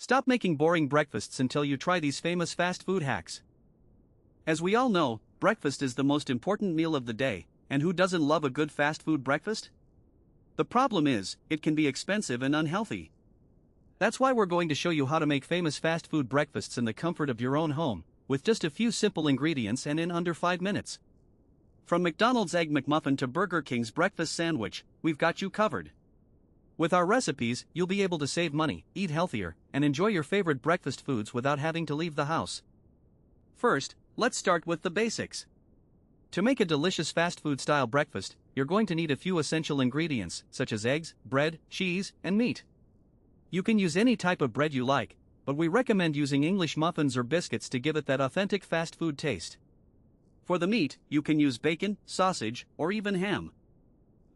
Stop making boring breakfasts until you try these famous fast food hacks. As we all know, breakfast is the most important meal of the day, and who doesn't love a good fast food breakfast? The problem is, it can be expensive and unhealthy. That's why we're going to show you how to make famous fast food breakfasts in the comfort of your own home, with just a few simple ingredients and in under 5 minutes. From McDonald's Egg McMuffin to Burger King's breakfast sandwich, we've got you covered. With our recipes, you'll be able to save money, eat healthier, and enjoy your favorite breakfast foods without having to leave the house. First, let's start with the basics. To make a delicious fast food style breakfast, you're going to need a few essential ingredients, such as eggs, bread, cheese, and meat. You can use any type of bread you like, but we recommend using English muffins or biscuits to give it that authentic fast food taste. For the meat, you can use bacon, sausage, or even ham.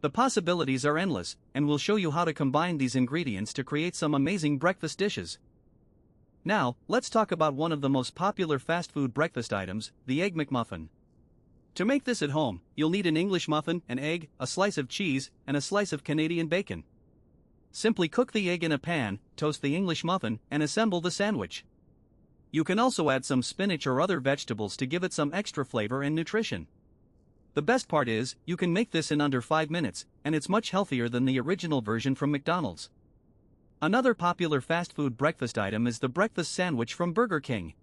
The possibilities are endless, and we'll show you how to combine these ingredients to create some amazing breakfast dishes. Now, let's talk about one of the most popular fast food breakfast items, the Egg McMuffin. To make this at home, you'll need an English muffin, an egg, a slice of cheese, and a slice of Canadian bacon. Simply cook the egg in a pan, toast the English muffin, and assemble the sandwich. You can also add some spinach or other vegetables to give it some extra flavor and nutrition. The best part is, you can make this in under 5 minutes, and it's much healthier than the original version from McDonald's. Another popular fast food breakfast item is the breakfast sandwich from Burger King.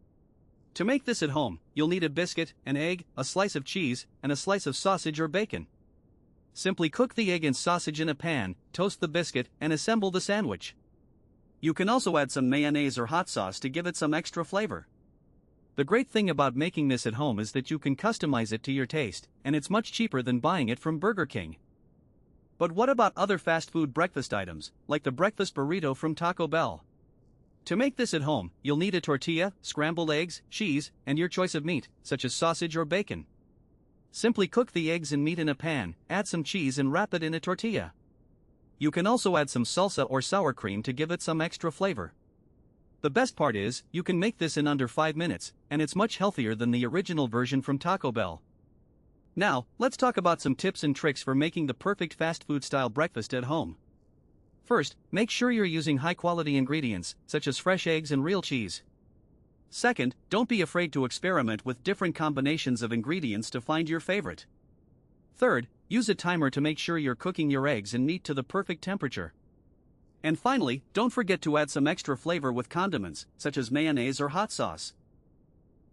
To make this at home, you'll need a biscuit, an egg, a slice of cheese, and a slice of sausage or bacon. Simply cook the egg and sausage in a pan, toast the biscuit, and assemble the sandwich. You can also add some mayonnaise or hot sauce to give it some extra flavor. The great thing about making this at home is that you can customize it to your taste, and it's much cheaper than buying it from Burger King. But what about other fast food breakfast items, like the breakfast burrito from Taco Bell? To make this at home, you'll need a tortilla, scrambled eggs, cheese, and your choice of meat, such as sausage or bacon. Simply cook the eggs and meat in a pan, add some cheese and wrap it in a tortilla. You can also add some salsa or sour cream to give it some extra flavor. The best part is, you can make this in under 5 minutes, and it's much healthier than the original version from Taco Bell. Now, let's talk about some tips and tricks for making the perfect fast food style breakfast at home. First, make sure you're using high quality ingredients, such as fresh eggs and real cheese. Second, don't be afraid to experiment with different combinations of ingredients to find your favorite. Third, use a timer to make sure you're cooking your eggs and meat to the perfect temperature. And finally, don't forget to add some extra flavor with condiments, such as mayonnaise or hot sauce.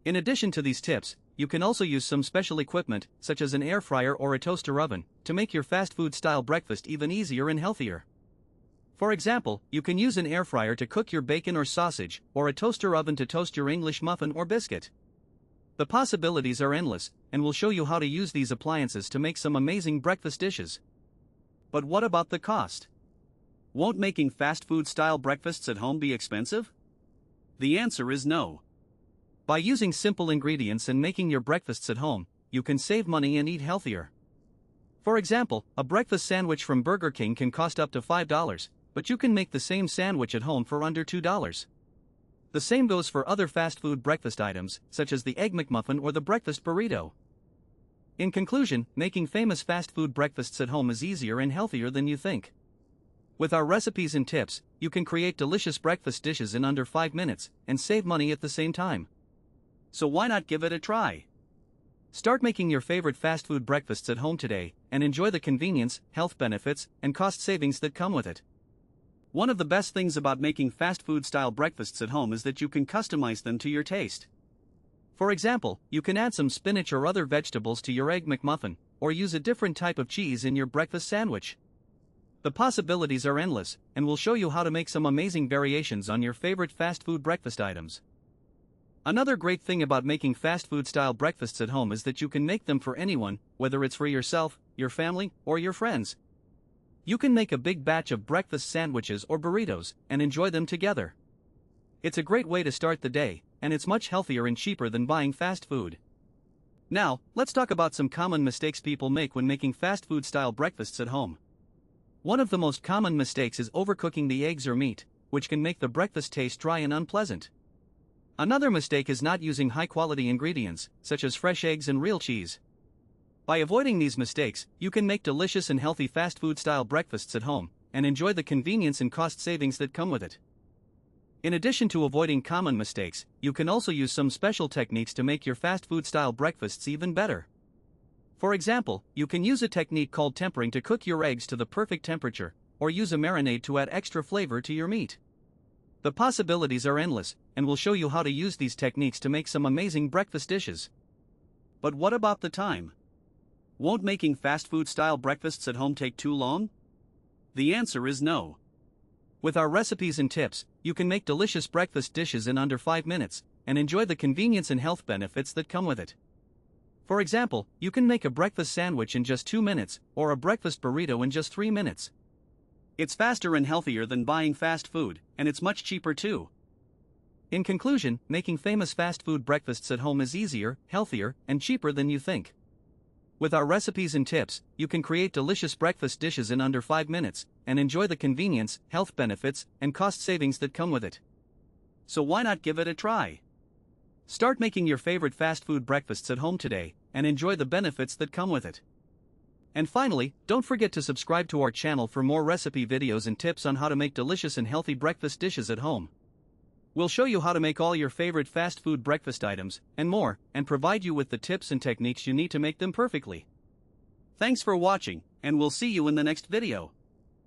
In addition to these tips, you can also use some special equipment, such as an air fryer or a toaster oven, to make your fast food style breakfast even easier and healthier. For example, you can use an air fryer to cook your bacon or sausage, or a toaster oven to toast your English muffin or biscuit. The possibilities are endless, and we'll show you how to use these appliances to make some amazing breakfast dishes. But what about the cost? Won't making fast food style breakfasts at home be expensive? The answer is no. By using simple ingredients and making your breakfasts at home, you can save money and eat healthier. For example, a breakfast sandwich from Burger King can cost up to $5, but you can make the same sandwich at home for under $2. The same goes for other fast food breakfast items, such as the Egg McMuffin or the breakfast burrito. In conclusion, making famous fast food breakfasts at home is easier and healthier than you think. With our recipes and tips, you can create delicious breakfast dishes in under 5 minutes and save money at the same time. So why not give it a try? Start making your favorite fast food breakfasts at home today and enjoy the convenience, health benefits, and cost savings that come with it. One of the best things about making fast food style breakfasts at home is that you can customize them to your taste. For example, you can add some spinach or other vegetables to your Egg McMuffin, or use a different type of cheese in your breakfast sandwich. The possibilities are endless, and we'll show you how to make some amazing variations on your favorite fast food breakfast items. Another great thing about making fast food style breakfasts at home is that you can make them for anyone, whether it's for yourself, your family, or your friends. You can make a big batch of breakfast sandwiches or burritos and enjoy them together. It's a great way to start the day, and it's much healthier and cheaper than buying fast food. Now, let's talk about some common mistakes people make when making fast food style breakfasts at home. One of the most common mistakes is overcooking the eggs or meat, which can make the breakfast taste dry and unpleasant. Another mistake is not using high-quality ingredients, such as fresh eggs and real cheese. By avoiding these mistakes, you can make delicious and healthy fast food style breakfasts at home, and enjoy the convenience and cost savings that come with it. In addition to avoiding common mistakes, you can also use some special techniques to make your fast food style breakfasts even better. For example, you can use a technique called tempering to cook your eggs to the perfect temperature, or use a marinade to add extra flavor to your meat. The possibilities are endless, and we'll show you how to use these techniques to make some amazing breakfast dishes. But what about the time? Won't making fast food style breakfasts at home take too long? The answer is no. With our recipes and tips, you can make delicious breakfast dishes in under 5 minutes, and enjoy the convenience and health benefits that come with it. For example, you can make a breakfast sandwich in just 2 minutes, or a breakfast burrito in just 3 minutes. It's faster and healthier than buying fast food, and it's much cheaper too. In conclusion, making famous fast food breakfasts at home is easier, healthier, and cheaper than you think. With our recipes and tips, you can create delicious breakfast dishes in under 5 minutes, and enjoy the convenience, health benefits, and cost savings that come with it. So why not give it a try? Start making your favorite fast food breakfasts at home today, and enjoy the benefits that come with it. And finally, don't forget to subscribe to our channel for more recipe videos and tips on how to make delicious and healthy breakfast dishes at home. We'll show you how to make all your favorite fast food breakfast items, and more, and provide you with the tips and techniques you need to make them perfectly. Thanks for watching, and we'll see you in the next video.